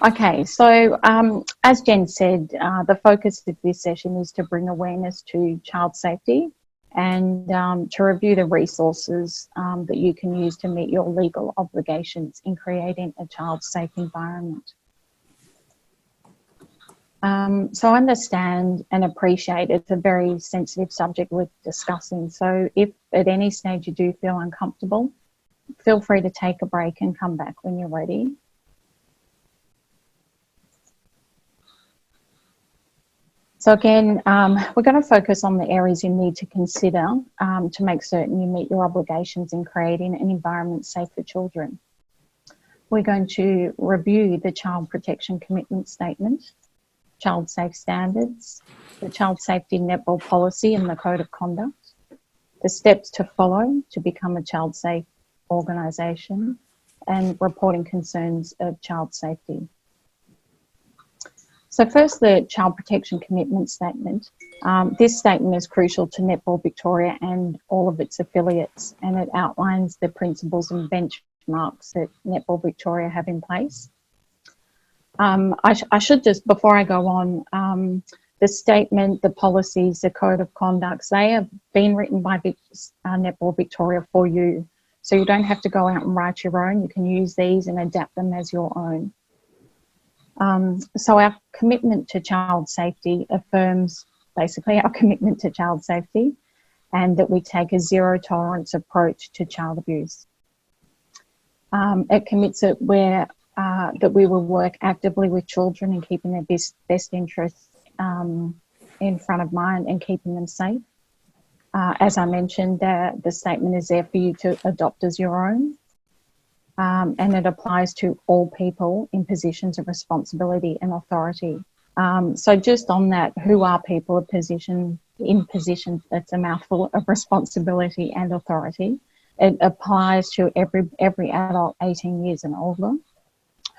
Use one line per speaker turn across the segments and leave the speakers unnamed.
Okay, so as Jen said, the focus of this session is to bring awareness to child safety and to review the resources that you can use to meet your legal obligations in creating a child-safe environment. So I understand and appreciate it's a very sensitive subject we're discussing. So if at any stage you do feel uncomfortable, feel free to take a break and come back when you're ready. So again, we're going to focus on the areas you need to consider to make certain you meet your obligations in creating an environment safe for children. We're going to review the Child Protection Commitment Statement, Child Safe Standards, the Child Safety Netball Policy and the Code of Conduct, the steps to follow to become a child safe organisation, and reporting concerns of child safety. So first, the Child Protection Commitment Statement. This statement is crucial to Netball Victoria and all of its affiliates, and it outlines the principles and benchmarks that Netball Victoria have in place. I should just, before I go on, the statement, the policies, the code of conducts, they have been written by Netball Victoria for you. So you don't have to go out and write your own. You can use these and adapt them as your own. So our commitment to child safety affirms basically our commitment to child safety and that we take a zero tolerance approach to child abuse. It commits that we will work actively with children in keeping their best interests in front of mind and keeping them safe. As I mentioned, the statement is there for you to adopt as your own. And it applies to all people in positions of responsibility and authority. So just on that, who are people in positions, that's a mouthful, of responsibility and authority. It applies to every adult 18 years and older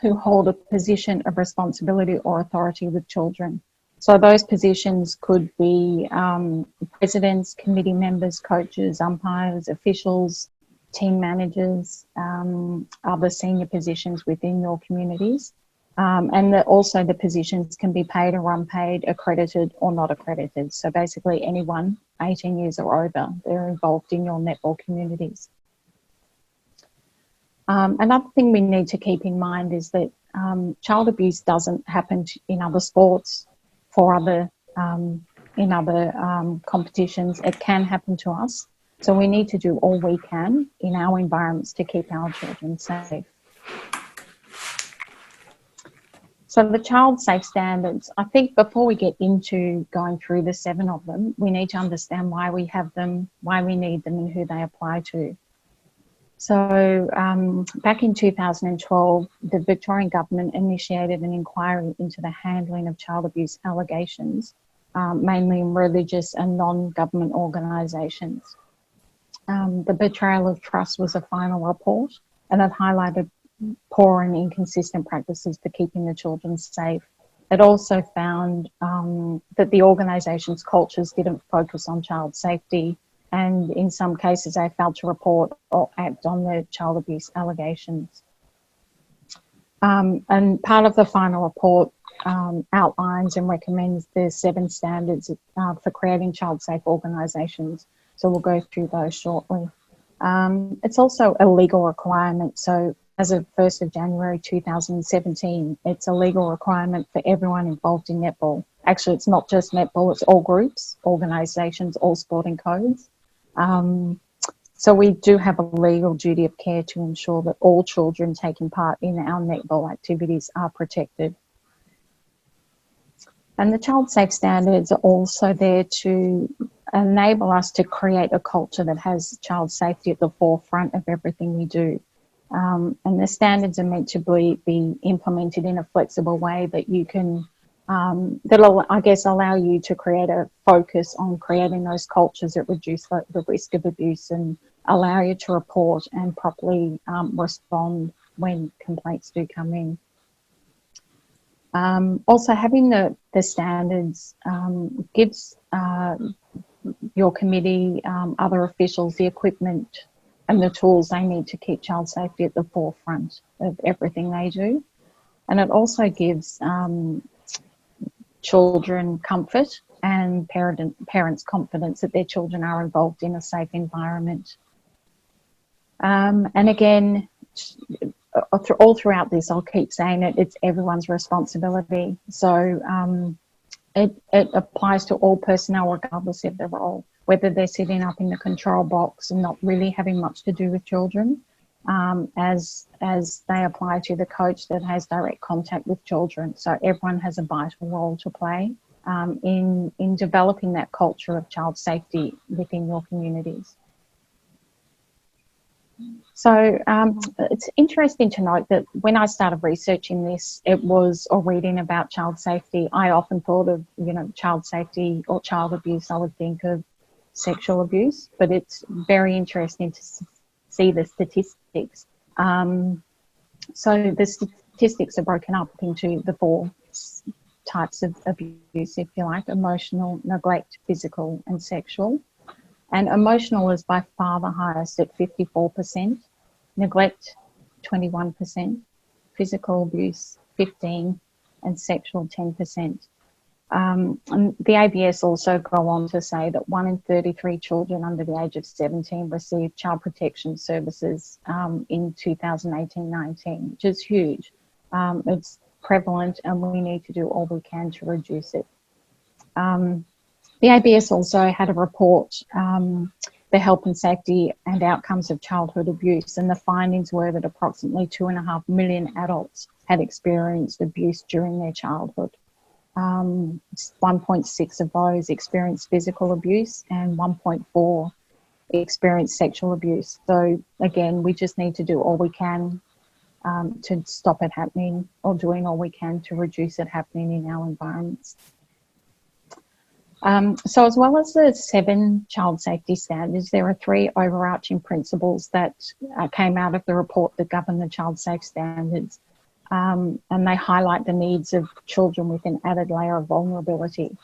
who hold a position of responsibility or authority with children. So those positions could be presidents, committee members, coaches, umpires, officials, team managers, other senior positions within your communities. And also the positions can be paid or unpaid, accredited or not accredited. So basically anyone 18 years or over, they're involved in your netball communities. Another thing we need to keep in mind is that child abuse doesn't happen in other sports, in other competitions. It can happen to us. So we need to do all we can in our environments to keep our children safe. So the child safe standards, I think before we get into going through the 7 of them, we need to understand why we have them, why we need them and who they apply to. So back in 2012, the Victorian government initiated an inquiry into the handling of child abuse allegations, mainly in religious and non-government organisations. The Betrayal of Trust was a final report, and it highlighted poor and inconsistent practices for keeping the children safe. It also found that the organisation's cultures didn't focus on child safety, and in some cases they failed to report or act on the child abuse allegations. And part of the final report outlines and recommends the 7 standards for creating child-safe organisations. So we'll go through those shortly. It's also a legal requirement. So as of 1st of January 2017, it's a legal requirement for everyone involved in netball. Actually, it's not just netball, it's all groups, organisations, all sporting codes. So we do have a legal duty of care to ensure that all children taking part in our netball activities are protected. And the child safe standards are also there to enable us to create a culture that has child safety at the forefront of everything we do. And the standards are meant to be implemented in a flexible way that you can, that'll, I guess, allow you to create a focus on creating those cultures that reduce the risk of abuse and allow you to report and properly respond when complaints do come in. Also, having the standards gives your committee, other officials, the equipment and the tools they need to keep child safety at the forefront of everything they do. And it also gives children comfort and parents confidence that their children are involved in a safe environment. And again, all throughout this, I'll keep saying it, it's everyone's responsibility. So it applies to all personnel regardless of their role, whether they're sitting up in the control box and not really having much to do with children, as they apply to the coach that has direct contact with children. So everyone has a vital role to play in developing that culture of child safety within your communities. So it's interesting to note that when I started researching this, or reading about child safety, I often thought of, child safety or child abuse, I would think of sexual abuse, but it's very interesting to see the statistics. So the statistics are broken up into the 4 types of abuse, if you like: emotional, neglect, physical, and sexual. And emotional is by far the highest at 54%, neglect 21%, physical abuse 15%, and sexual 10%. And the ABS also go on to say that 1 in 33 children under the age of 17 received child protection services in 2018-19, which is huge. It's prevalent, and we need to do all we can to reduce it. The ABS also had a report, the health and safety and outcomes of childhood abuse, and the findings were that approximately 2.5 million adults had experienced abuse during their childhood. 1.6 of those experienced physical abuse, and 1.4 experienced sexual abuse. So again, we just need to do all we can to stop it happening, or doing all we can to reduce it happening in our environments. So as well as the 7 child safety standards, there are 3 overarching principles that came out of the report that govern the child safe standards. And they highlight the needs of children with an added layer of vulnerability.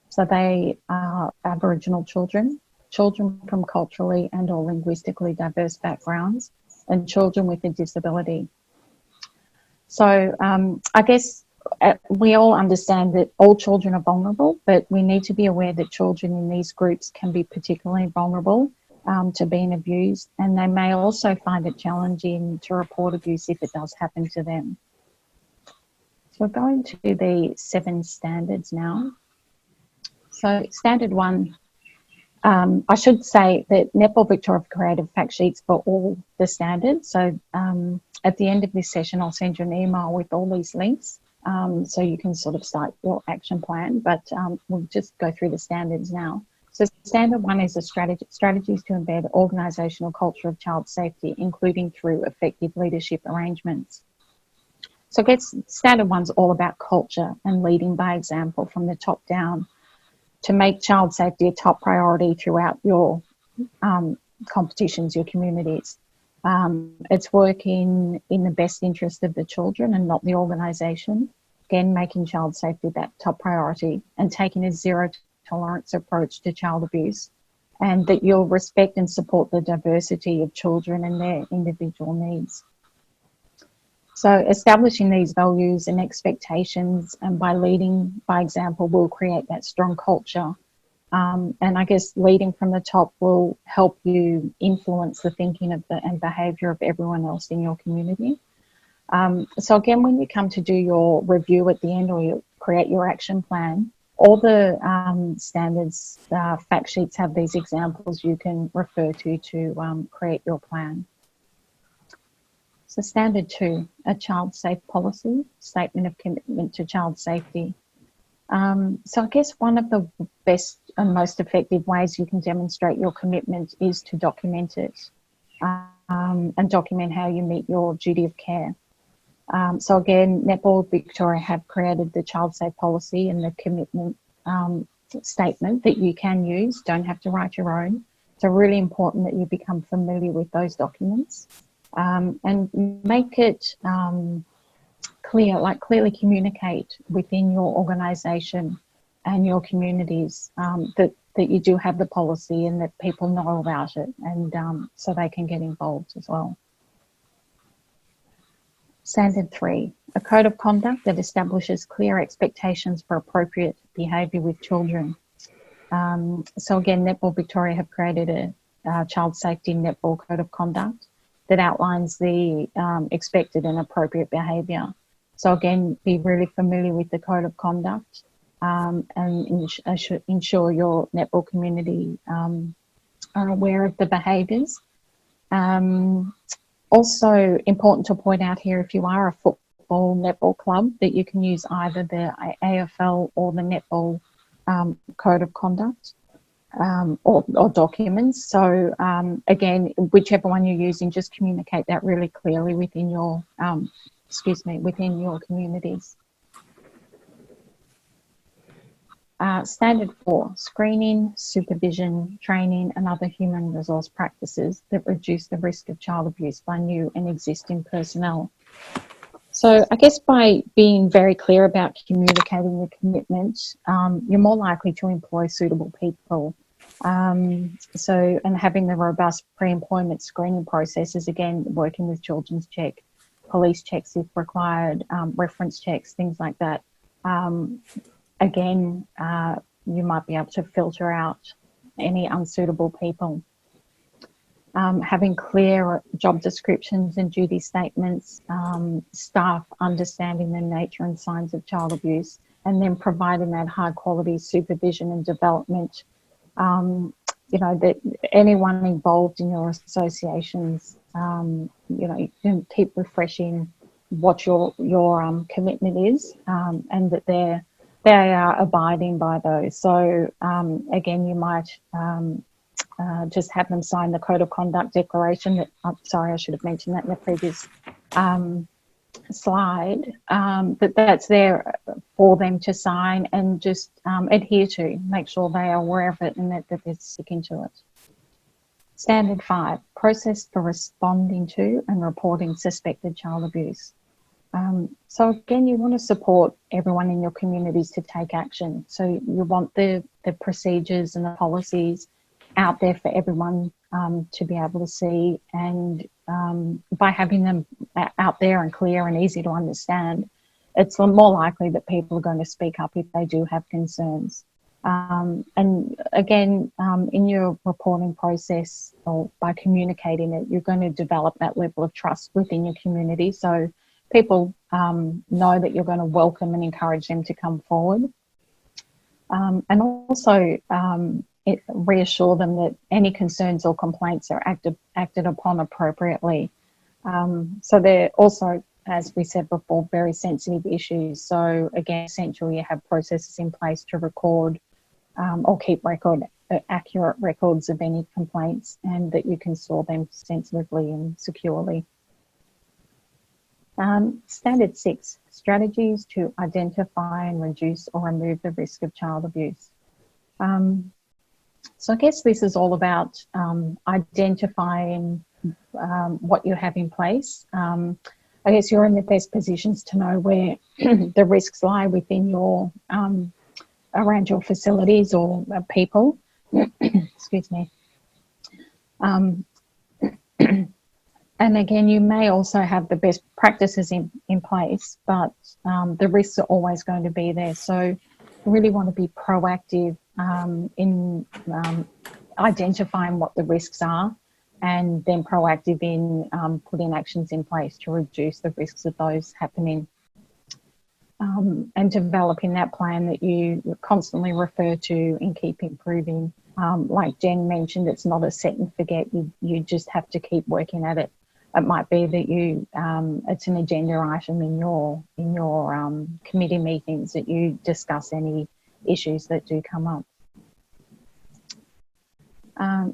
So they are Aboriginal children, children from culturally and or linguistically diverse backgrounds, and children with a disability. So I guess we all understand that all children are vulnerable, but we need to be aware that children in these groups can be particularly vulnerable to being abused, and they may also find it challenging to report abuse if it does happen to them. So we're going to the 7 standards now. So standard 1, I should say that Netball Victoria have created fact sheets for all the standards. So at the end of this session, I'll send you an email with all these links, so you can sort of start your action plan, but we'll just go through the standards now. So standard 1 is strategies to embed organisational culture of child safety, including through effective leadership arrangements. So I guess standard 1's all about culture and leading by example from the top down to make child safety a top priority throughout your competitions, your communities. It's working in the best interest of the children and not the organisation. Again, making child safety that top priority, and taking a zero tolerance approach to child abuse, and that you'll respect and support the diversity of children and their individual needs. So establishing these values and expectations, and by leading by example, will create that strong culture. And I guess leading from the top will help you influence the thinking of and behaviour of everyone else in your community. So again, when you come to do your review at the end, or you create your action plan, all the standards fact sheets have these examples you can refer to create your plan. So standard 2, a child safe policy, statement of commitment to child safety. So I guess one of the best and most effective ways you can demonstrate your commitment is to document it, and document how you meet your duty of care. So again, Netball Victoria have created the child safe policy and the commitment statement that you can use, don't have to write your own. So really important that you become familiar with those documents, and make it clear, like clearly communicate within your organisation and your communities that you do have the policy and that people know about it, and so they can get involved as well. Standard 3, a code of conduct that establishes clear expectations for appropriate behaviour with children. So again, Netball Victoria have created a child safety netball code of conduct that outlines the expected and appropriate behaviour. So again, be really familiar with the code of conduct and ensure your netball community are aware of the behaviours. Also important to point out here, if you are a football netball club, that you can use either the AFL or the netball code of conduct or documents. So again, whichever one you're using, just communicate that really clearly within your within your communities. Standard 4, screening, supervision, training and other human resource practices that reduce the risk of child abuse by new and existing personnel. So I guess by being very clear about communicating your commitment, you're more likely to employ suitable people. And having the robust pre-employment screening processes, again, working with Children's Check, police checks if required, reference checks, things like that. Again, you might be able to filter out any unsuitable people. Having clear job descriptions and duty statements, staff understanding the nature and signs of child abuse, and then providing that high quality supervision and development. You know, that anyone involved in your associations, you know, you can keep refreshing what your commitment is, and that they are abiding by those. So again, you might just have them sign the code of conduct declaration. That, sorry, I should have mentioned that in the previous slide. But that's there for them to sign and just adhere to. Make sure they are aware of it and that they're sticking to it. Standard 5, process for responding to and reporting suspected child abuse. So again, you want to support everyone in your communities to take action. So you want the procedures and the policies out there for everyone to be able to see, and by having them out there and clear and easy to understand, it's more likely that people are going to speak up if they do have concerns. And again, in your reporting process or by communicating it, you're going to develop that level of trust within your community. So people know that you're going to welcome and encourage them to come forward. And also reassure them that any concerns or complaints are acted upon appropriately. So they're also, as we said before, very sensitive issues. So again, essentially you have processes in place to record or keep accurate records of any complaints, and that you can store them sensitively and securely. Standard 6, strategies to identify and reduce or remove the risk of child abuse. So I guess this is all about identifying what you have in place. I guess you're in the best positions to know where the risks lie within your, around your facilities or people. Excuse me. And again, you may also have the best practices in place, but the risks are always going to be there. So you really want to be proactive in identifying what the risks are, and then proactive in putting actions in place to reduce the risks of those happening. And developing that plan that you constantly refer to and keep improving. Like Jen mentioned, it's not a set and forget. You just have to keep working at it. It might be that you it's an agenda item in your committee meetings that you discuss any issues that do come up.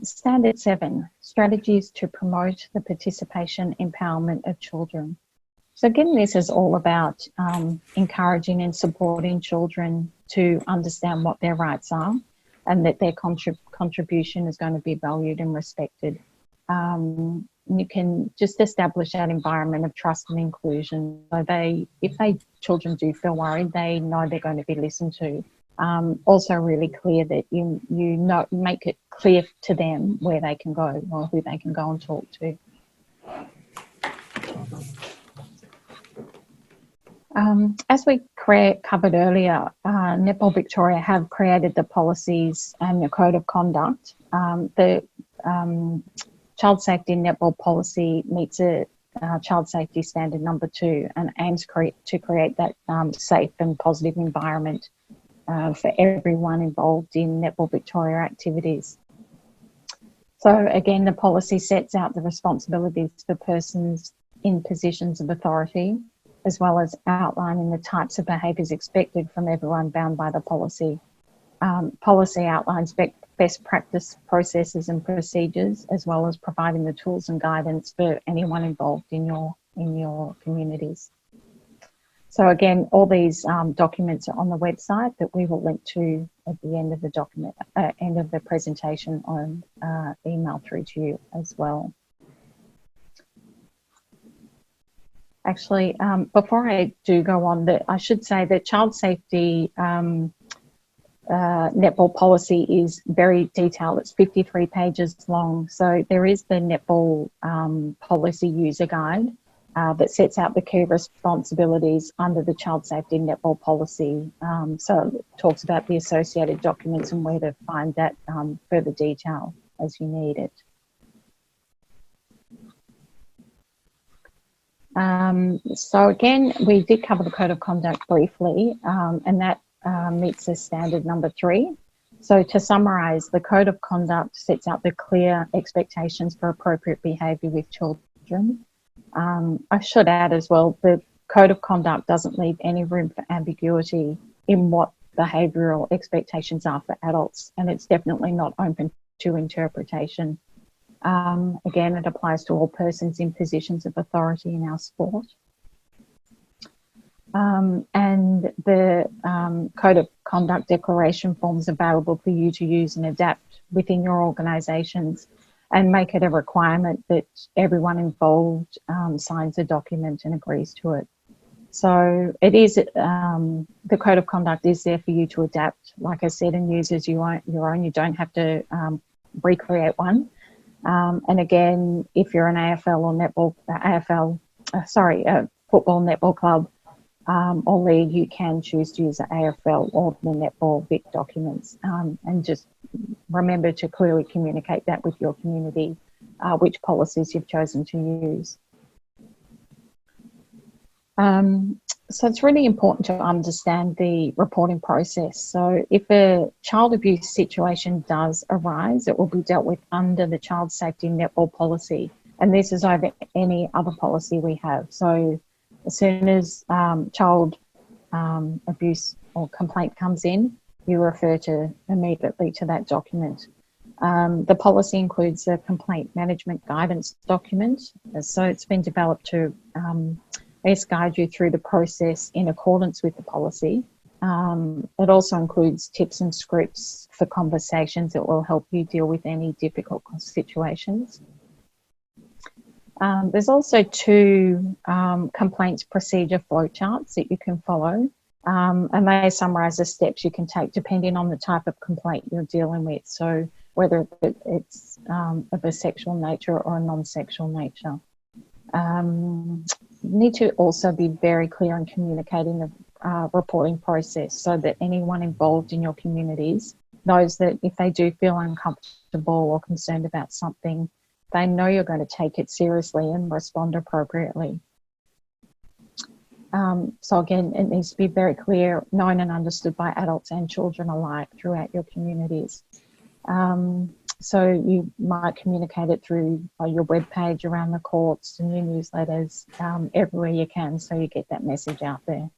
Standard 7, strategies to promote the participation empowerment of children. So again, this is all about encouraging and supporting children to understand what their rights are, and that their contribution is going to be valued and respected. You can just establish that environment of trust and inclusion. So if children do feel worried, they know they're going to be listened to. Also really clear that you make it clear to them where they can go or who they can go and talk to. As we covered earlier, Netball Victoria have created the policies and the code of conduct. The child safety netball policy meets a child safety standard number 2 and aims to create that safe and positive environment for everyone involved in Netball Victoria activities. So again, the policy sets out the responsibilities for persons in positions of authority, as well as outlining the types of behaviours expected from everyone bound by the policy. Policy outlines best practice processes and procedures, as well as providing the tools and guidance for anyone involved in your communities. So again, all these documents are on the website that we will link to at the end of the document, end of the presentation on email through to you as well. Actually, before I do go on, I should say that child safety netball policy is very detailed. It's 53 pages long. So there is the netball policy user guide that sets out the key responsibilities under the child safety netball policy. So it talks about the associated documents and where to find that further detail as you need it. So again, we did cover the code of conduct briefly, and that meets the standard number 3. So to summarise, the code of conduct sets out the clear expectations for appropriate behaviour with children. I should add as well, the code of conduct doesn't leave any room for ambiguity in what behavioural expectations are for adults, and it's definitely not open to interpretation. Again, it applies to all persons in positions of authority in our sport. And the Code of Conduct declaration forms available for you to use and adapt within your organisations, and make it a requirement that everyone involved signs a document and agrees to it. So it is, the Code of Conduct is there for you to adapt, like I said, and use as your own. You don't have to recreate one. And again, if you're an AFL or netball, football netball club or league, you can choose to use the AFL or the Netball Vic documents, and just remember to clearly communicate that with your community, which policies you've chosen to use. So it's really important to understand the reporting process. So if a child abuse situation does arise, it will be dealt with under the child safety netball policy. And this is over any other policy we have. So as soon as child abuse or complaint comes in, you refer immediately to that document. The policy includes a complaint management guidance document. So it's been developed to guide you through the process in accordance with the policy. It also includes tips and scripts for conversations that will help you deal with any difficult situations. There's also 2 complaints procedure flowcharts that you can follow, and they summarise the steps you can take depending on the type of complaint you're dealing with. So whether it's of a sexual nature or a non-sexual nature. You need to also be very clear in communicating the reporting process so that anyone involved in your communities knows that if they do feel uncomfortable or concerned about something, they know you're going to take it seriously and respond appropriately. So again, it needs to be very clear, known and understood by adults and children alike throughout your communities. So you might communicate it through your webpage around the courts and your newsletters, everywhere you can, so you get that message out there.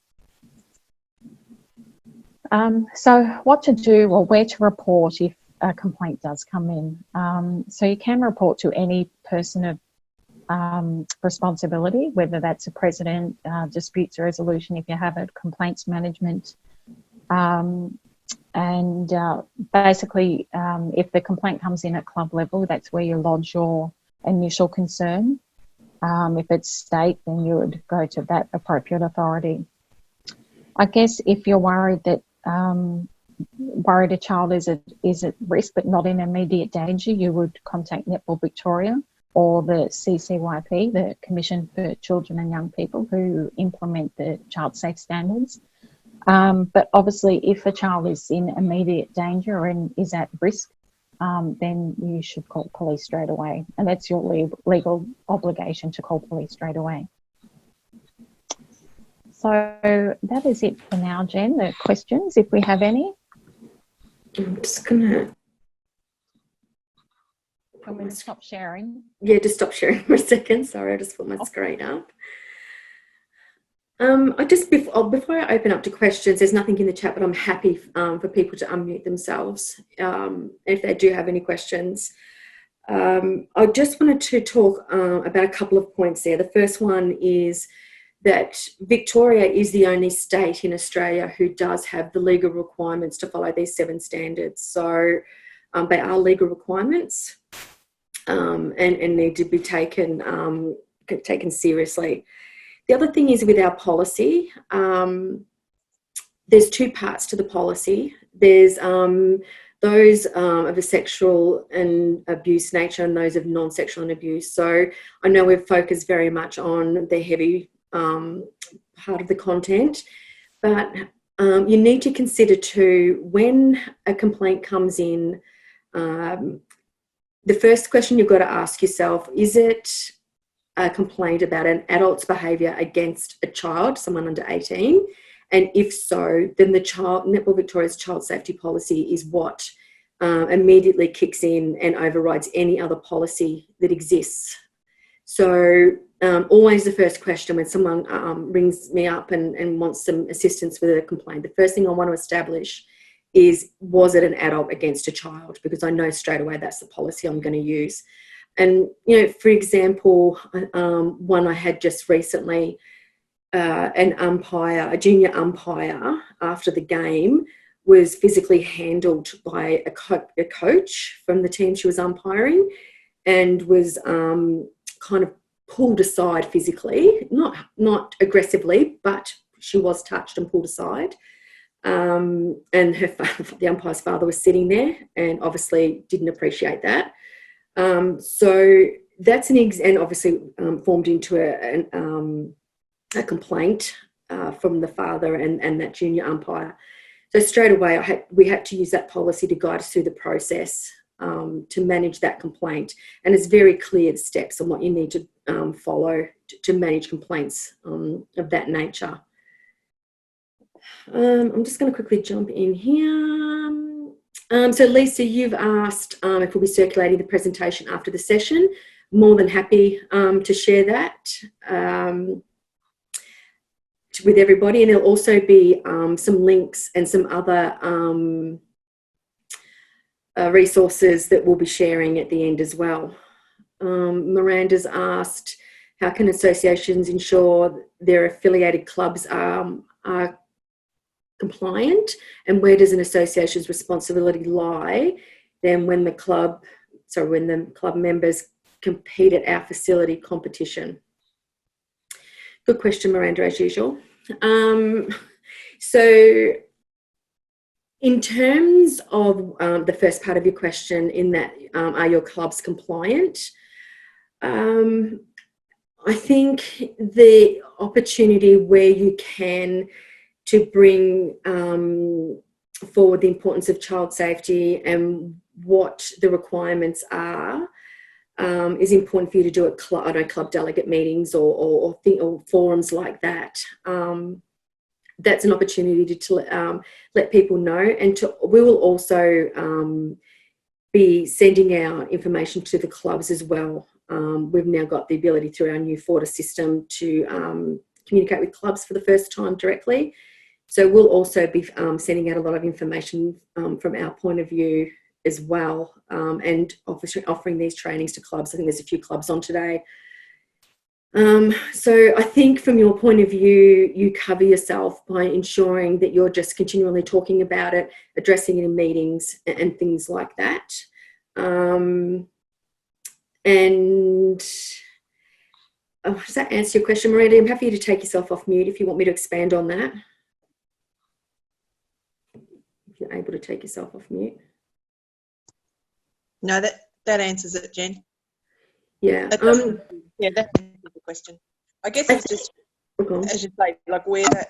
So what to do or where to report if a complaint does come in. So you can report to any person of responsibility, whether that's a president, disputes resolution if you have it, complaints management, and basically if the complaint comes in at club level, that's where you lodge your initial concern. If it's state, then you would go to that appropriate authority. I guess if you're worried that worried a child is at risk but not in immediate danger, you would contact Netball Victoria. or the CCYP, the Commission for Children and Young People, who implement the Childsafe standards. But obviously, if a child is in immediate danger and is at risk, then you should call police straight away. And that's your legal obligation to call police straight away. So that is it for now, Jen. The questions, if we have any.
I'm just going to...
Can we stop sharing?
Yeah, just stop sharing for a second. Sorry, I just put my screen up. Before I open up to questions, there's nothing in the chat, but I'm happy for people to unmute themselves if they do have any questions. I just wanted to talk about a couple of points there. The first one is that Victoria is the only state in Australia who does have the legal requirements to follow these 7 standards. So they are legal requirements and need to be taken seriously. The other thing is with our policy, there's 2 parts to the policy. There's those of a sexual and abuse nature and those of non-sexual and abuse. So I know we've focused very much on the heavy part of the content, but you need to consider too, when a complaint comes in, the first question you've got to ask yourself, is it a complaint about an adult's behaviour against a child, someone under 18? And if so, then the Netball Victoria's child safety policy is what immediately kicks in and overrides any other policy that exists. So always the first question when someone rings me up and wants some assistance with a complaint, the first thing I want to establish is, was it an adult against a child? Because I know straight away that's the policy I'm going to use. And, you know, for example, one I had just recently, a junior umpire after the game was physically handled by a coach from the team she was umpiring and was kind of pulled aside physically, not aggressively, but she was touched and pulled aside. And the umpire's father was sitting there and obviously didn't appreciate that. So that's and obviously formed into a complaint from the father and that junior umpire. So straight away we had to use that policy to guide us through the process to manage that complaint. And it's very clear the steps on what you need to follow to manage complaints of that nature. I'm just going to quickly jump in here. So Lisa, you've asked if we'll be circulating the presentation after the session. More than happy to share that with everybody, and there'll also be some links and some other resources that we'll be sharing at the end as well. Miranda's asked, how can associations ensure their affiliated clubs are compliant, and where does an association's responsibility lie then when the club members compete at our facility competition? Good question, Miranda, as usual. So in terms of the first part of your question, in that are your clubs compliant? I think the opportunity where you can to bring forward the importance of child safety and what the requirements are is important for you to do at club delegate meetings or forums like that. That's an opportunity to let people know, and we will also be sending out information to the clubs as well. We've now got the ability through our new Forta system to communicate with clubs for the first time directly. So we'll also be sending out a lot of information from our point of view as well, and offering these trainings to clubs. I think there's a few clubs on today. So I think from your point of view, you cover yourself by ensuring that you're just continually talking about it, addressing it in meetings and things like that. Does that answer your question, Miranda? I'm happy to take yourself off mute if you want me to expand on that. If you're able to take yourself off mute.
No, that answers it, Jen.
Yeah.
Yeah, that's a good question. I guess it's just, as you say, like where that,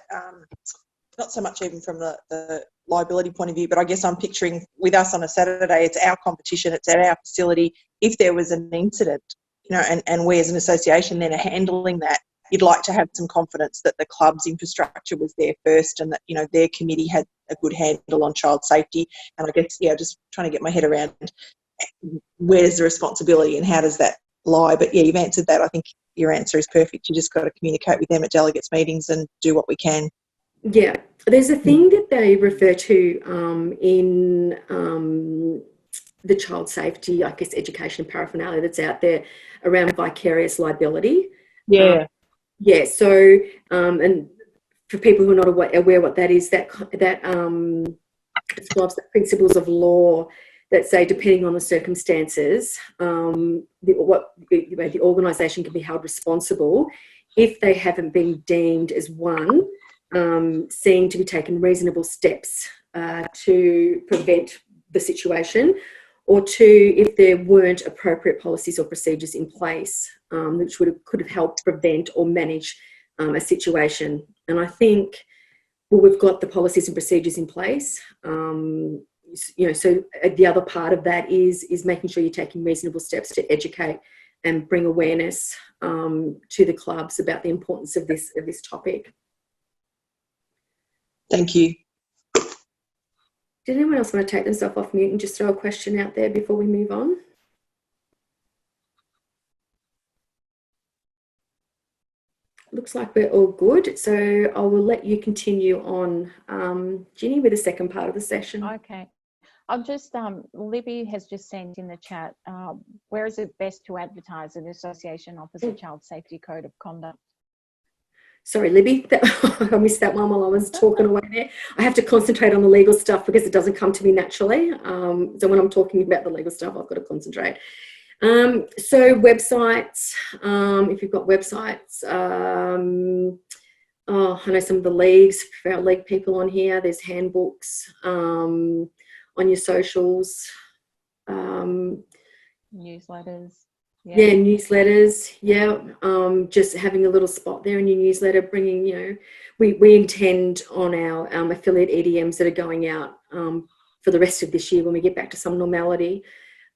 not so much even from the liability point of view, but I guess I'm picturing with us on a Saturday, it's our competition, it's at our facility. If there was an incident, you know, and we as an association then are handling that, you'd like to have some confidence that the club's infrastructure was there first and that, you know, their committee had a good handle on child safety. And I guess, yeah, just trying to get my head around where's the responsibility and how does that lie. But yeah, you've answered that. I think your answer is perfect. You just got to communicate with them at delegates meetings and do what we can.
Yeah, there's a thing that they refer to in the child safety, I guess, education paraphernalia that's out there around vicarious liability.
Yeah.
Yeah, so, and for people who are not aware what that is, that describes the principles of law that say, depending on the circumstances, the organisation can be held responsible if they haven't been deemed as one, seen to be taking reasonable steps to prevent the situation, or two, if there weren't appropriate policies or procedures in place which could have helped prevent or manage a situation. And I think, well, we've got the policies and procedures in place. You know, so the other part of that is making sure you're taking reasonable steps to educate and bring awareness to the clubs about the importance of this topic.
Thank you.
Did anyone else want to take themselves off mute and just throw a question out there before we move on? Looks like we're all good. So I will let you continue on, Ginny, with the second part of the session.
Okay. I'll just, Libby has just sent in the chat, where is it best to advertise an association offers a child safety code of conduct?
Sorry, Libby, I missed that one while I was talking away there. I have to concentrate on the legal stuff because it doesn't come to me naturally. So when I'm talking about the legal stuff, I've got to concentrate. So websites, if you've got websites, I know some of the leagues, for our league people on here, there's handbooks on your socials.
Newsletters.
Yeah, newsletters. Yeah, just having a little spot there in your newsletter, bringing, you know, we intend on our affiliate EDMs that are going out for the rest of this year when we get back to some normality.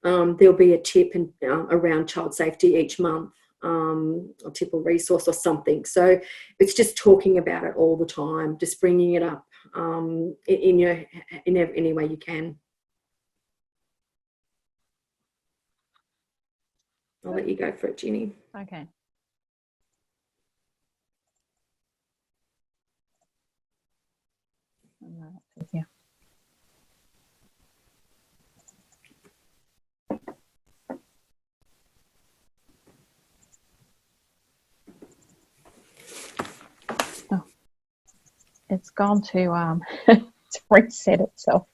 There'll be a tip around child safety each month, a tip or resource or something. So it's just talking about it all the time, just bringing it up in any way you can. I'll let you go for it, Ginny.
Okay. Yeah. Oh, it's gone to it's reset itself.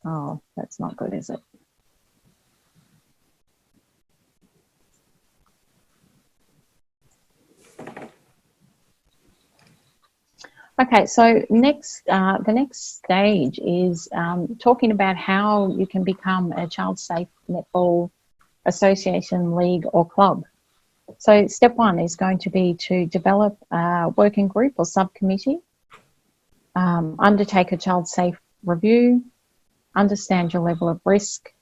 Oh, that's not good, is it? Okay, so the next stage is talking about how you can become a child safe netball association, league or club. So step one is going to be to develop a working group or subcommittee, undertake a child safe review, understand your level of risk,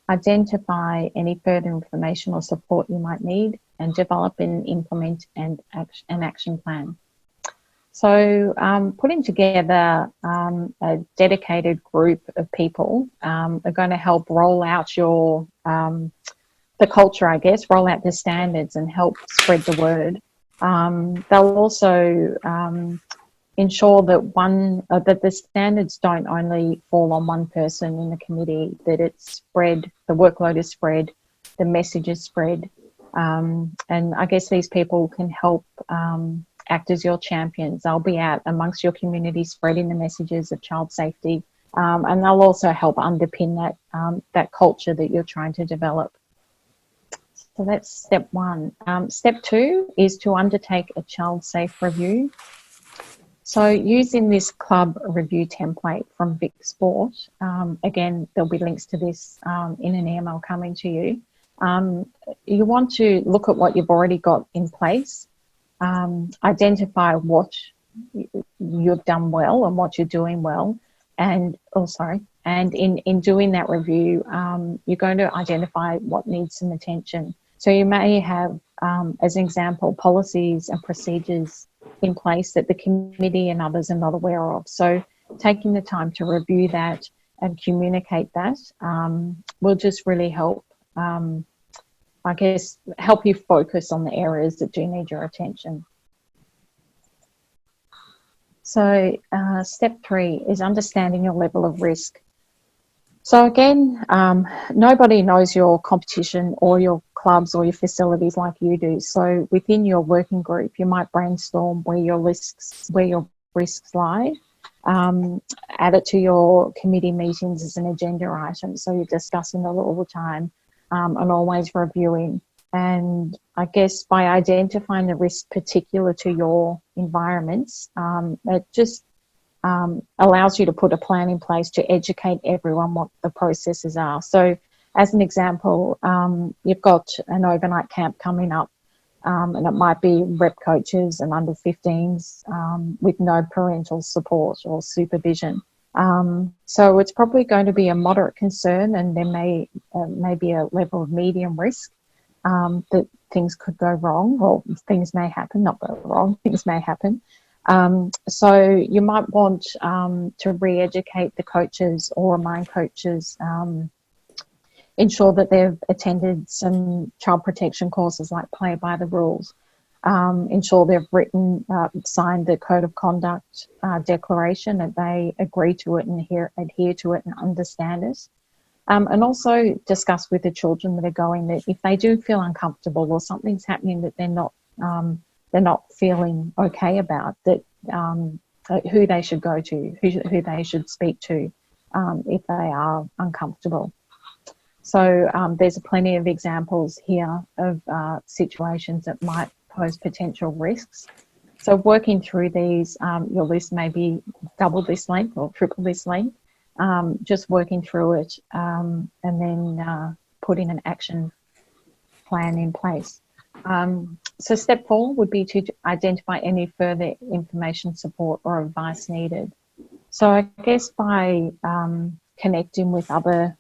identify any further information or support you might need, and develop and implement an action plan. So putting together a dedicated group of people are going to help roll out your, the culture, I guess, roll out the standards and help spread the word. They'll also ensure that that the standards don't only fall on one person in the committee, that it's spread, the workload is spread, the message is spread. And I guess these people can help act as your champions. They'll be out amongst your community spreading the messages of child safety, and they'll also help underpin that that culture that you're trying to develop. So that's step one. Step two is to undertake a child safe review. So using this club review template from Vic Sport, again, there'll be links to this in an email coming to you. You want to look at what you've already got in place, identify what you've done well and what you're doing well, and in doing that review, you're going to identify what needs some attention. So you may have, as an example, policies and procedures in place that the committee and others are not aware of. So taking the time to review that and communicate that will just really help, I guess, help you focus on the areas that do need your attention. So step 3 is understanding your level of risk. So again, nobody knows your competition or your clubs or your facilities like you do. So within your working group, you might brainstorm where your risks lie. Add it to your committee meetings as an agenda item, so you're discussing it all the time and always reviewing. And I guess by identifying the risk particular to your environments, it just allows you to put a plan in place to educate everyone what the processes are. So as an example, you've got an overnight camp coming up, and it might be rep coaches and under 15s with no parental support or supervision. So it's probably going to be a moderate concern, and there may be a level of medium risk that things could go wrong, or things may happen, not go wrong, things may happen. So you might want to re-educate the coaches or remind coaches, ensure that they've attended some child protection courses like Play by the Rules, ensure they've signed the Code of Conduct declaration, that they agree to it and adhere to it and understand it. And also discuss with the children that are going that if they do feel uncomfortable or something's happening that they're not feeling okay about, that who they should go to, who they should speak to if they are uncomfortable. So there's plenty of examples here of situations that might pose potential risks. So working through these, your list may be double this length or triple this length, just working through it and then putting an action plan in place. So step 4 would be to identify any further information, support or advice needed. So I guess by connecting with other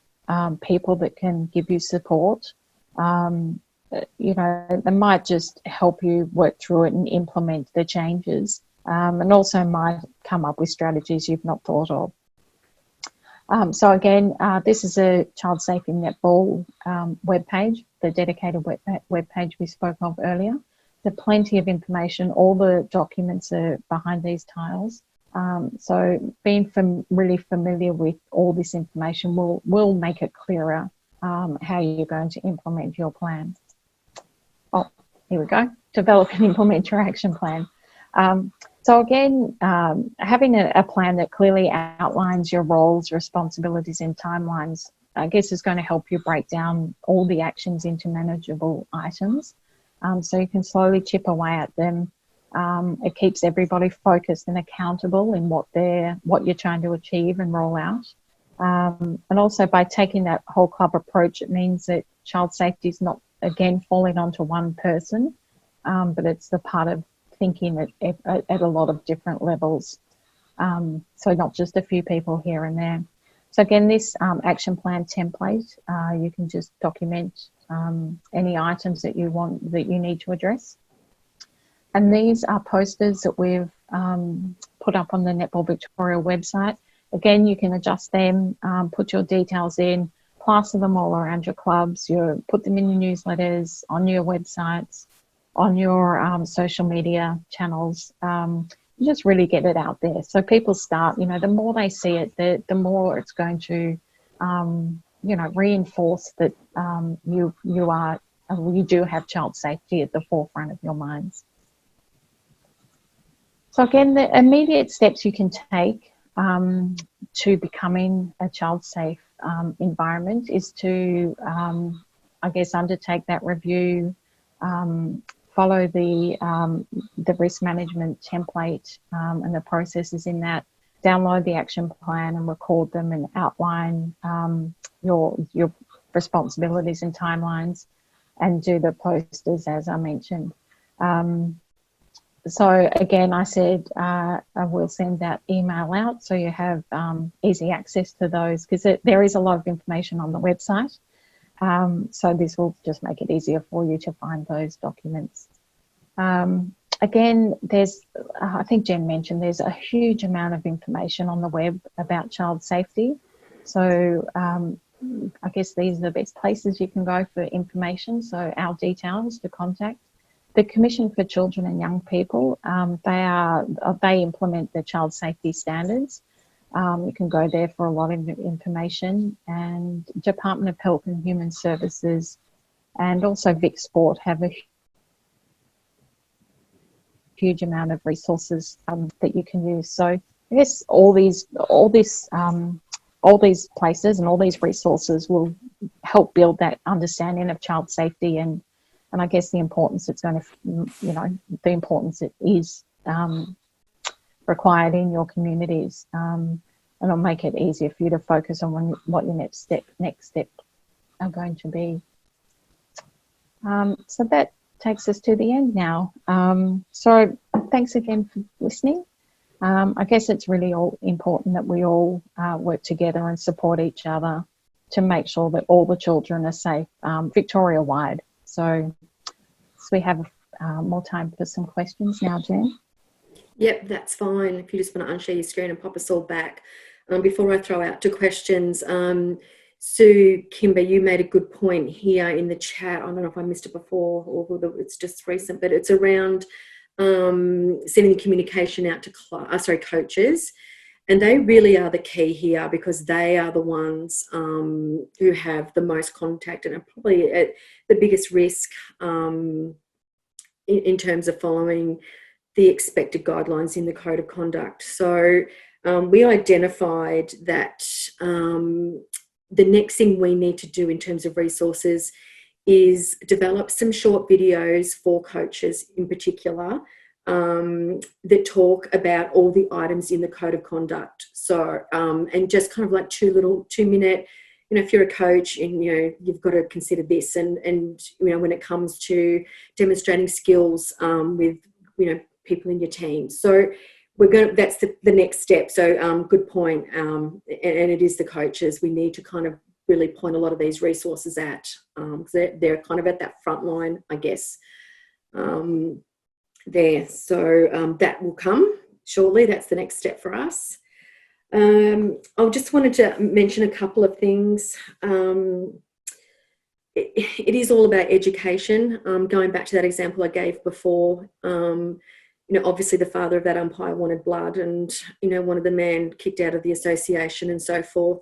people that can give you support, you know, they might just help you work through it and implement the changes, and also might come up with strategies you've not thought of. So again, this is a Childsafe in Netball webpage, the dedicated webpage we spoke of earlier. There's plenty of information. All the documents are behind these tiles. So being really familiar with all this information will make it clearer how you're going to implement your plan. Oh, here we go. Develop and implement your action plan. So again, having a plan that clearly outlines your roles, responsibilities and timelines, I guess, is going to help you break down all the actions into manageable items. So you can slowly chip away at them. It keeps everybody focused and accountable in what you're trying to achieve and roll out. And also by taking that whole club approach, it means that child safety is not, again, falling onto one person, but it's the part of thinking at a lot of different levels. So not just a few people here and there. So again, this action plan template, you can just document any items that you need to address. And these are posters that we've put up on the Netball Victoria website. Again, you can adjust them, put your details in, plaster them all around your clubs, put them in your newsletters, on your websites, on your social media channels. You just really get it out there. So people start, you know, the more they see it, the more it's going to, you know, reinforce that you do have child safety at the forefront of your minds. So again, the immediate steps you can take to becoming a child safe environment is to, I guess, undertake that review, follow the risk management template and the processes in that, download the action plan and record them and outline your responsibilities and timelines, and do the posters, as I mentioned. So again, I said I will send that email out so you have easy access to those, because there is a lot of information on the website. So this will just make it easier for you to find those documents. Again, there's, I think Jen mentioned, there's a huge amount of information on the web about child safety. So I guess these are the best places you can go for information. So our details to contact. The Commission for Children and Young People, they implement the child safety standards. You can go there for a lot of information. And Department of Health and Human Services and also Vic Sport have a huge amount of resources that you can use. So I guess all these places and all these resources will help build that understanding of child safety and I guess the importance it's going to, the importance it is required in your communities, and it'll make it easier for you to focus on what your next step are going to be. So that takes us to the end now. So thanks again for listening. I guess it's really all important that we all work together and support each other to make sure that all the children are safe, Victoria-wide. So we have more time for some questions now, Jen.
Yep, that's fine. If you just want to unshare your screen and pop us all back. Before I throw out to questions, Sue, Kimber, you made a good point here in the chat. I don't know if I missed it before or whether it's just recent, but it's around sending the communication out to coaches. And they really are the key here because they are the ones who have the most contact and are probably at the biggest risk in terms of following the expected guidelines in the Code of Conduct. So we identified that the next thing we need to do in terms of resources is develop some short videos for coaches in particular that talk about all the items in the Code of Conduct. So, and just kind of like 2-minute, if you're a coach and, you've got to consider this and when it comes to demonstrating skills with, people in your team. So that's the next step. So good point. And it is the coaches. We need to kind of really point a lot of these resources at, because they're kind of at that front line, I guess, there. So that will come shortly. That's the next step for us. I just wanted to mention a couple of things. It is all about education. Going back to that example I gave before, obviously the father of that umpire wanted blood and, wanted the man kicked out of the association and so forth.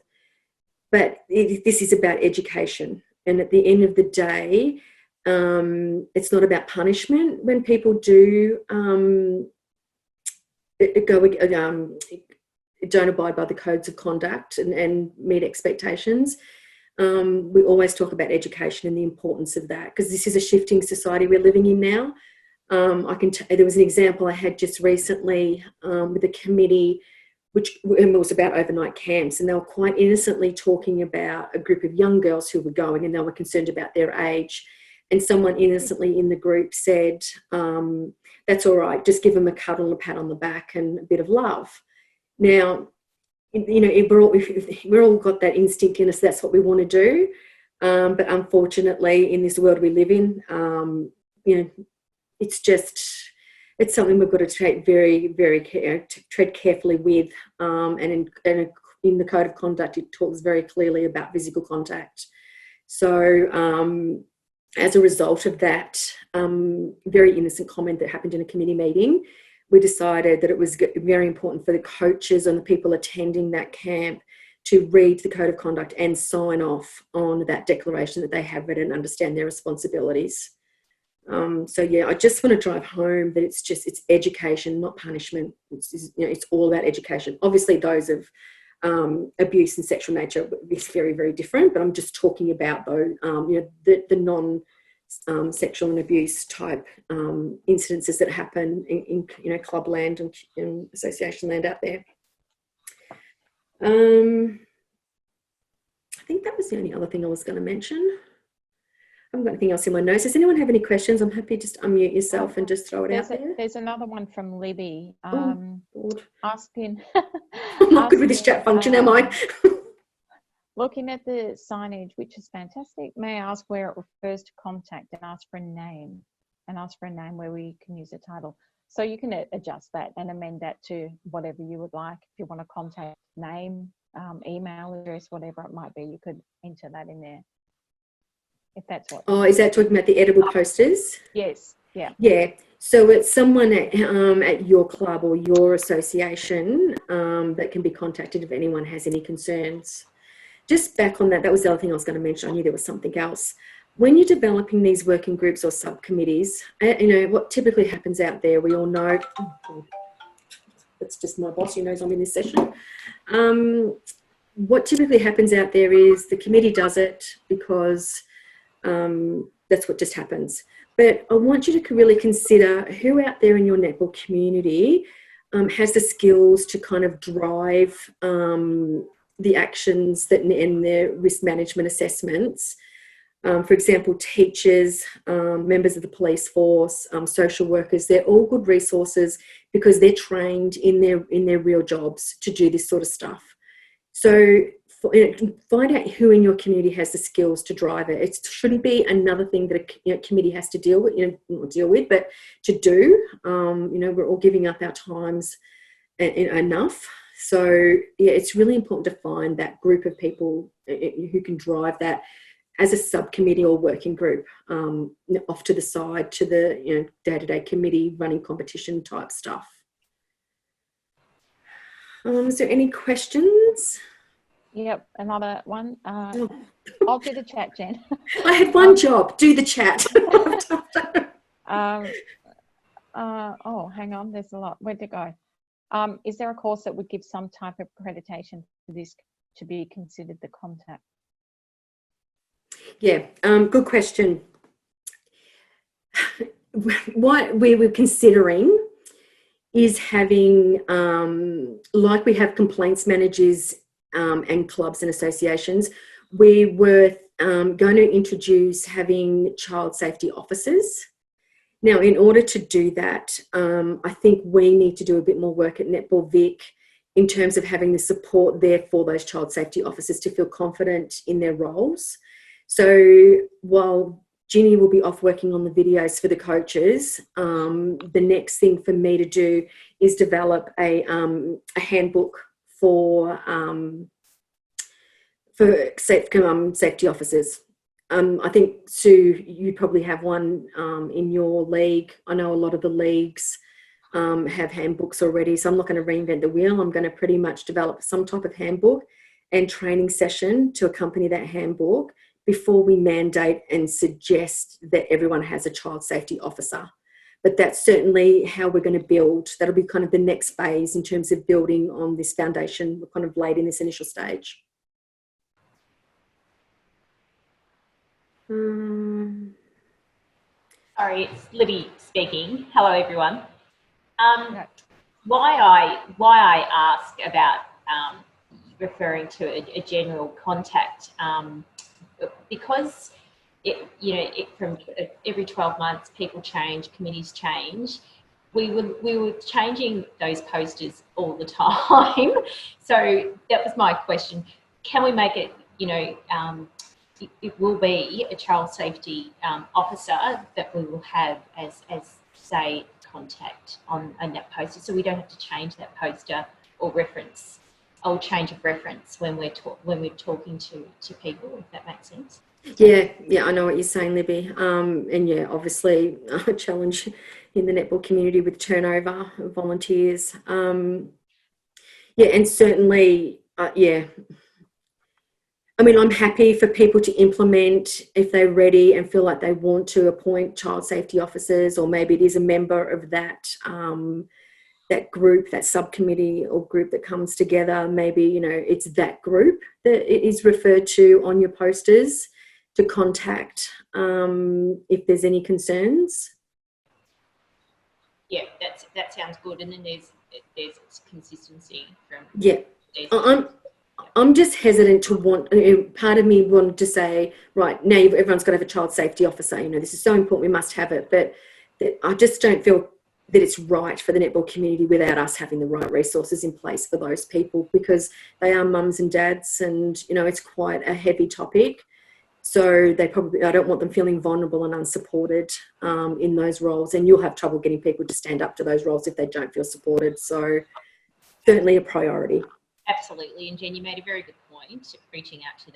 But this is about education. And at the end of the day, it's not about punishment when people do don't abide by the codes of conduct and meet expectations. We always talk about education and the importance of that because this is a shifting society we're living in now. There was an example I had just recently with a committee which was about overnight camps, and they were quite innocently talking about a group of young girls who were going and they were concerned about their age. And someone innocently in the group said, that's all right, just give them a cuddle and a pat on the back and a bit of love. Now, we're all got that instinct in us, that's what we want to do. But unfortunately, in this world we live in, it's something we've got to take tread carefully with. And in the Code of Conduct, it talks very clearly about physical contact. So as a result of that very innocent comment that happened in a committee meeting, we decided that it was very important for the coaches and the people attending that camp to read the Code of Conduct and sign off on that declaration that they have read and understand their responsibilities. I just want to drive home that it's education, not punishment. It's all about education. Obviously, those of abuse and sexual nature is very, very different. But I'm just talking about the non-sexual and abuse type incidences that happen in club land and association land out there. think that was the only other thing I was going to mention. I haven't got anything else in my notes. Does anyone have any questions? I'm happy to just unmute yourself and just throw it out there.
There's another one from Libby asking.
I'm not good with this chat function, am I?
Looking at the signage, which is fantastic, may I ask where it refers to contact and ask for a name where we can use a title. So you can adjust that and amend that to whatever you would like. If you want a contact name, email address, whatever it might be, you could enter that in there. If that's what.
Oh, is that talking about the edible posters?
Yes. Yeah.
Yeah. So it's someone at your club or your association that can be contacted if anyone has any concerns. Just back on that, that was the other thing I was going to mention. I knew there was something else. When you're developing these working groups or subcommittees, you know, what typically happens out there, we all know, that's just my boss who knows I'm in this session. What typically happens out there is the committee does it because that's what just happens. But I want you to really consider who out there in your netball community has the skills to kind of drive the actions that and their risk management assessments. For example, teachers, members of the police force, social workers, they're all good resources because they're trained in their real jobs to do this sort of stuff. So find out who in your community has the skills to drive it. It shouldn't be another thing that a committee has to deal with, not deal with, but to do. We're all giving up our times enough. So yeah, it's really important to find that group of people who can drive that as a subcommittee or working group off to the side to the day-to-day committee running competition type stuff. Is there any questions?
Yep, another one. I'll do the chat, Jen.
I had one job, do the chat.
Oh, hang on, there's a lot. Where'd it go? Is there a course that would give some type of accreditation for this to be considered the contact?
Yeah, good question. What we were considering is having, like we have complaints managers and clubs and associations, we were going to introduce having child safety officers. Now, in order to do that, I think we need to do a bit more work at Netball Vic in terms of having the support there for those child safety officers to feel confident in their roles. So while Ginny will be off working on the videos for the coaches, the next thing for me to do is develop a handbook for safety officers. I think, Sue, you probably have one in your league. I know a lot of the leagues have handbooks already, so I'm not going to reinvent the wheel. I'm going to pretty much develop some type of handbook and training session to accompany that handbook before we mandate and suggest that everyone has a child safety officer. But that's certainly how we're going to build. That'll be kind of the next phase in terms of building on this foundation. We're kind of late in this initial stage.
Sorry, it's Libby speaking. Hello, everyone. Why I ask about referring to a general contact, because from every 12 months people change, committees change. We were changing those posters all the time. So that was my question. Can we make it, it will be a child safety officer that we will have as say contact on that poster, so we don't have to change that poster or reference or change of reference when we're talking to people, if that makes sense.
Yeah, I know what you're saying, Libby. And yeah, obviously a challenge in the netball community with turnover of volunteers. Yeah, and certainly, I mean, I'm happy for people to implement if they're ready and feel like they want to appoint child safety officers, or maybe it is a member of that that group, that subcommittee or group that comes together. Maybe, it's that group that it is referred to on your posters to contact if there's any concerns.
Yeah, that sounds good. And then there's consistency from.
Yeah, I'm just hesitant to want, part of me wanted to say, right, now everyone's got to have a child safety officer, you know, this is so important, we must have it, but I just don't feel that it's right for the netball community without us having the right resources in place for those people, because they are mums and dads, and, you know, it's quite a heavy topic. So I don't want them feeling vulnerable and unsupported in those roles, and you'll have trouble getting people to stand up to those roles if they don't feel supported. So certainly a priority.
Absolutely, and Jen, you made a very good point, reaching out to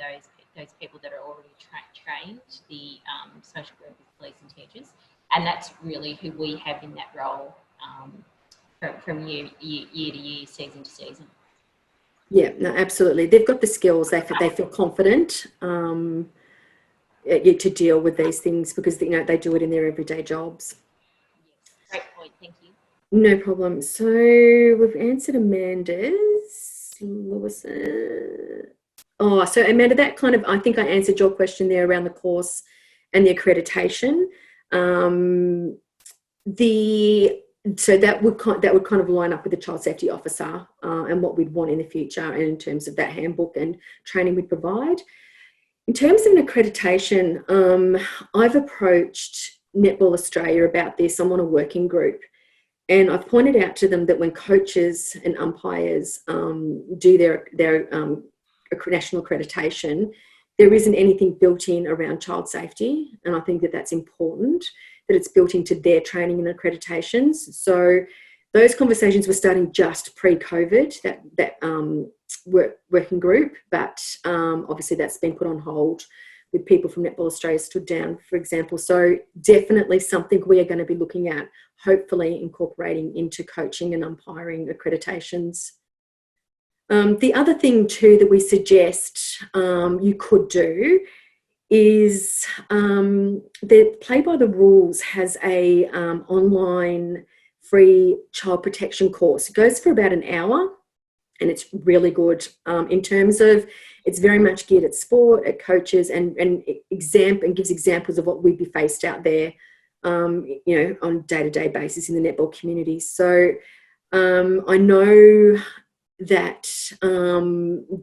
those people that are already trained, the social workers, police and teachers, and that's really who we have in that role from year to year, season to season.
Yeah, no, absolutely. They've got the skills. They feel confident to deal with these things, because, you know, they do it in their everyday jobs.
Yes, great point. Thank you.
No problem. So we've answered Amanda's. Lewis. Oh, so Amanda, that kind of, I think I answered your question there around the course and the accreditation. So that would kind of line up with the child safety officer and what we'd want in the future, and in terms of that handbook and training we'd provide. In terms of an accreditation, I've approached Netball Australia about this. I'm on a working group, and I've pointed out to them that when coaches and umpires do their national accreditation, there isn't anything built in around child safety, and I think that that's important, that it's built into their training and accreditations. So those conversations were starting just pre-COVID, that working group, but obviously that's been put on hold with people from Netball Australia stood down, for example. So definitely something we are going to be looking at, hopefully incorporating into coaching and umpiring accreditations. The other thing too that we suggest you could do is the Play by the Rules has a online free child protection course. It goes for about an hour, and it's really good in terms of, it's very much geared at sport, at coaches, and gives examples of what we'd be faced out there, you know, on a day-to-day basis in the netball community. So I know that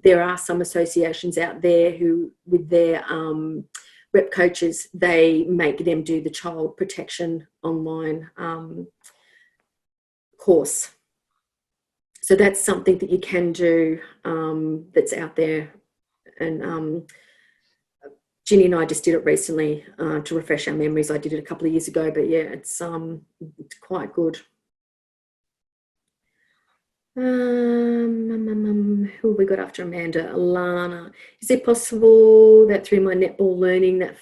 there are some associations out there who, with their rep coaches, they make them do the child protection online course. So that's something that you can do that's out there. And Ginny and I just did it recently to refresh our memories. I did it a couple of years ago, but yeah, it's quite good. Who have we got after Amanda? Alana. Is it possible that through my netball learning that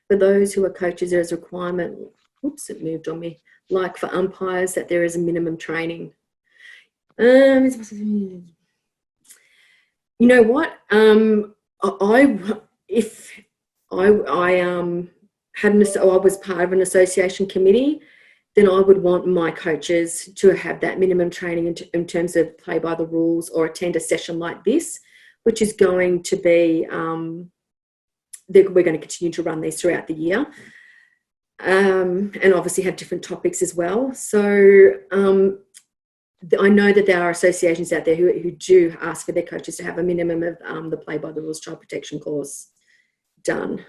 for those who are coaches there is a requirement, oops, it moved on me, like for umpires, that there is a minimum training? You know what? I was part of an association committee, then I would want my coaches to have that minimum training in terms of play by the rules, or attend a session like this, which is going to be, we're going to continue to run these throughout the year, and obviously have different topics as well. So I know that there are associations out there who do ask for their coaches to have a minimum of the Play by the Rules child protection course done.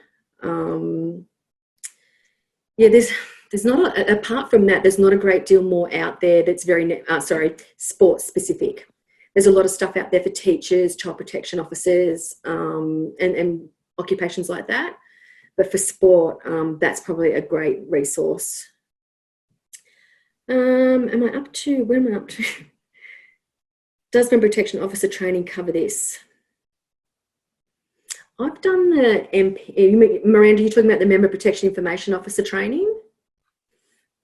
Yeah, there's not, apart from that, there's not a great deal more out there that's very, sports specific. There's a lot of stuff out there for teachers, child protection officers, and occupations like that. But for sport, that's probably a great resource. Where am I up to? Does member protection officer training cover this? I've done the MP, Miranda, you're talking about the member protection information officer training?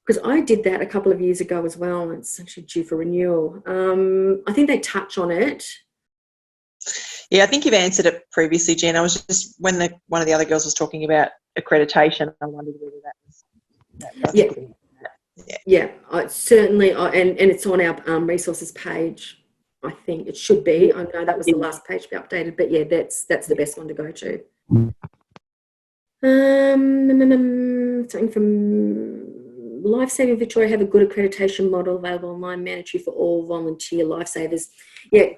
Because I did that a couple of years ago as well. It's actually due for renewal. I think they touch on it.
Yeah, I think you've answered it previously, Jen. I was just, when one of the other girls was talking about accreditation, I wondered whether that was
Yeah, certainly, and it's on our resources page. I think it should be. I know that was the last page to be updated, but yeah, that's the best one to go to. Something from Lifesaving Victoria have a good accreditation model available online, mandatory for all volunteer lifesavers. Yeah,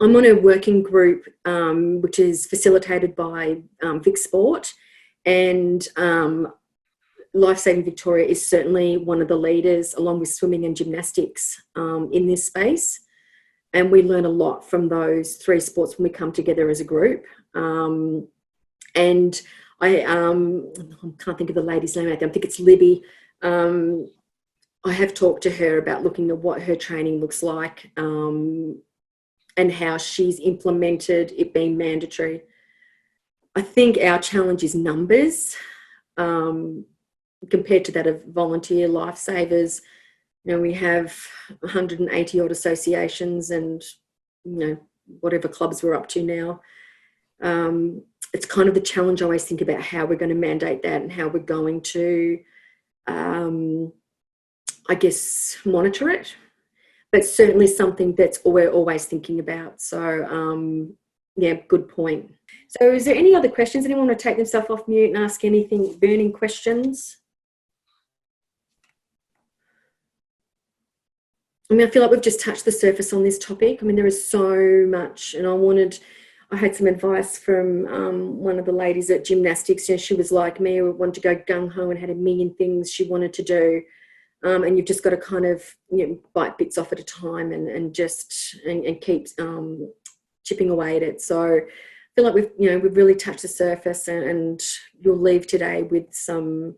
I'm on a working group which is facilitated by Vic Sport, and Life Saving Victoria is certainly one of the leaders, along with swimming and gymnastics, in this space. And we learn a lot from those three sports when we come together as a group. And I can't think of the lady's name out there. I think it's Libby. I have talked to her about looking at what her training looks like, and how she's implemented it being mandatory. I think our challenge is numbers, compared to that of volunteer lifesavers. You know, we have 180 odd associations, and, you know, whatever clubs we're up to now. It's kind of the challenge I always think about, how we're going to mandate that and how we're going to, I guess, monitor it. But certainly something that's we're always thinking about. So, yeah, good point. So is there any other questions? Anyone want to take themselves off mute and ask anything, burning questions? I mean, I feel like we've just touched the surface on this topic. I mean, there is so much, and I had some advice from one of the ladies at gymnastics. You know, she was like me, who wanted to go gung-ho and had a million things she wanted to do. And you've just got to kind of, you know, bite bits off at a time and keep chipping away at it. So I feel like we've really touched the surface, and you'll leave today with some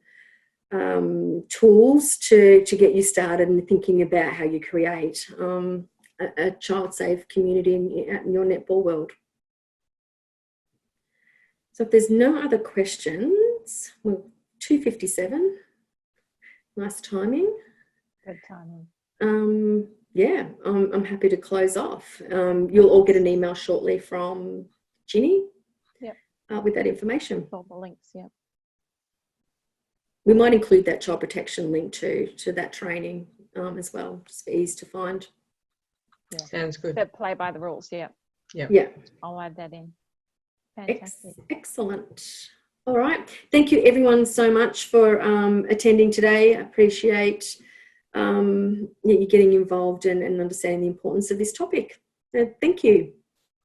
tools to get you started and thinking about how you create a child-safe community in your netball world. So if there's no other questions, well, 2:57. Nice timing.
Good timing.
Yeah, I'm happy to close off. You'll all get an email shortly from Ginny.
Yep.
With that information.
All the links, yeah.
We might include that child protection link to that training as well, just for ease to find.
Yeah.
Sounds good.
But play by the rules, yeah.
Yeah.
I'll add that in. Fantastic.
Excellent. All right. Thank you everyone so much for attending today. I appreciate you getting involved and understanding the importance of this topic. Thank you.